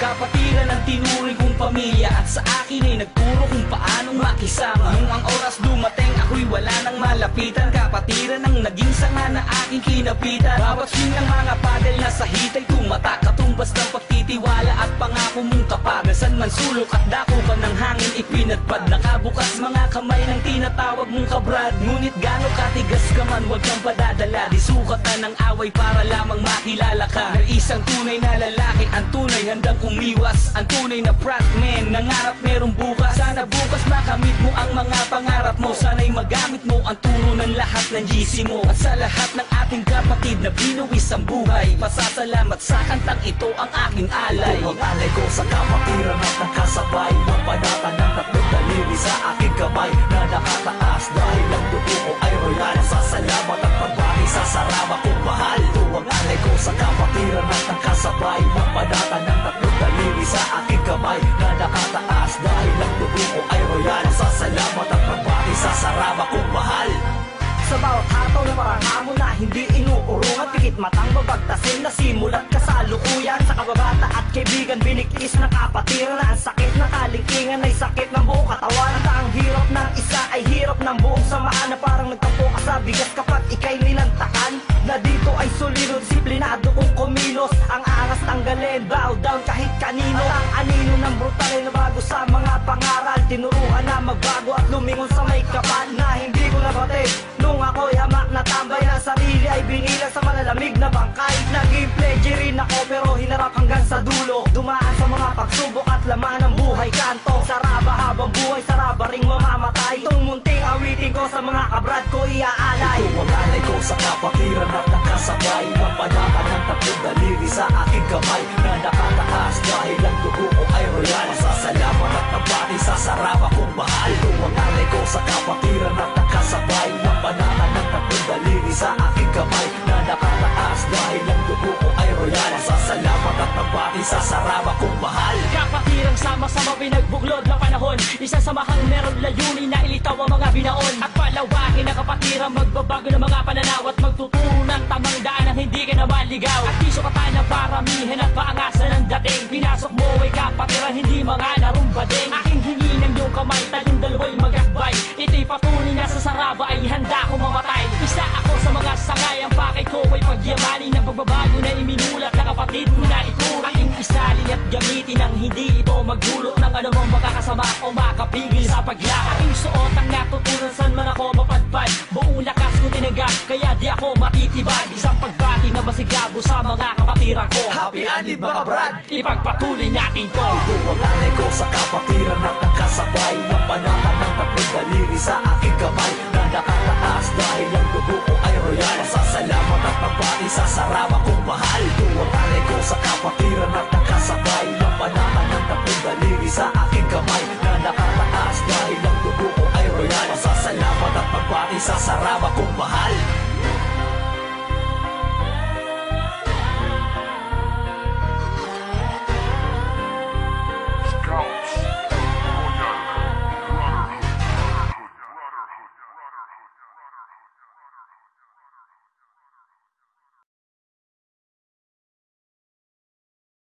Kapatiran ang tinuring kong pamilya at sa akin ay nagturo kung paanong makisama. Nung ang oras dumating ako'y wala nang malapitan. Kapatiran ang naging sanga na aking kinapitan. Bawat swing ng mga padel na sa hitay tumata, katumbas ng pagtitiwala at pangako mong kapag saan man sulok at dako ka ng hangin ipinadpad. Nakabukas mga kamay ng tinatawag mong kabrad. Ngunit gano katigas ka man huwag kang padadala. Di sukatan ng away para lamang makilala ka. May isang tunay na lalaki, ang tunay handang umiwas, ang tunay na frontman. Nangarap merong bukas, sana bukas makamit mo ang mga pangarap mo. Sana'y magamit mo ang turo ng lahat ng GC mo. At sa lahat ng ating kapatid na binuwis ang buhay, pasasalamat sa kantang ito ang aking alay. Kung ang alay ko sa kapatiran at nakasabay, mapanata ng tatlong daliri sa aking kamay na nakataas dahil ang dugo ko ay royal. Pasasalamat at pagbati sa sarama kong mahal. Kung ang alay ko sa kapatiran at nakasabay, mapanata ng tatlong daliri sa aking kamay na nakataas dahil ang dugo ko ay royal. Pasasalamat at pagbati sa sarama kong mahal. Sa bawat hataw na parang hamon na hindi inuurungan, pikit matang babagtasin na simulat kasalukuyan. Sa kababata at kaibigan binikis na kapatiran na ang sakit ng kalingkingan ay sakit ng buong katawan. At ang hirap ng isa ay hirap ng buong samaan, na parang nagtampo ka sa bigas kapag ikay nilantakan. Na dito ay solido, disiplinado kung kumilos, ang angas tanggalin, bow down kahit kanino. At ang anino ng brutal ay nabago sa mga pangaral, tinuruan na magbago at lumingon sa may kapal na hindi ko nabatid. Nung ako'y hamak na tambay na sarili ay binilang sa malalamig na bangkay. Naging pledge rin ako pero hinarap hanggang sa dulo. Dumaan sa mga pagsubok at laman ng buhay kanto. Saraba habang buhay, saraba ring mamamatay. Itong munting awitin ko sa mga kabrad ko iaalay. Kung ang alay ko sa kapatiran at nakasabay, mapanata ng tatlong daliri sa aking kamay na nakataas dahil ang dugo ko ay royal. Pasasalamat at nabati sa saraba kong mahal. Kung ang alay ko sa kapatiran at nakasabay, mapanata ng tatlong daliri sa aking kamay na nakataas dahil ang dugo ko ay royal. Pasasalamat at nabati sa saraba kong mahal. Kapatirang sama-sama pinagbuklod ng panahon, isa samahang meron layunin na ilitaw ang mga binaon. At palawakin ang kapatirang magbabago ng mga pananaw at magtuturo ng tamang daan ang hindi ka na maligaw. At di sukatan ng paramihan at paangasan ng dating. Pinasok mo ay kapatiran, hindi mga narumbading. Aking hingi ng iyong kamay, tayong dalawa'y magakbay. Ito'y patunay na sa saraba ay handa ko mamatay. Isa ako sa mga sangay, ang pakay ko ay pagyamanin ng pagbabago na iminulat na kapatid mo na ituro. Aking isalin at gamitin ang hindi ito magdulot ng anumang makakasama o makapigil sa paglakad. Aking suot ang natutunan saan man ako mapadpad. Buong lakas ko tinagap, kaya di ako matitibag. Isang pagbati na masigabo sa mga kapatiran ko. Happy anib mga brad, ipagpatuloy natin to. Kung ang alay ko sa kapatiran at nakasabay, mapanata ng tatlong daliri sa aking kamay na nakataas dahil ang dugo ko ay royal. Pasasalamat at pagbati sa sarama kong mahal. Kung ang alay ko sa kapatiran at nakasabay, mapanata ng tatlong daliri sa aking kamay na nakataas dahil ang dugo ko ay royal. Pasasalamat at pagbati sa sarama kong mahal.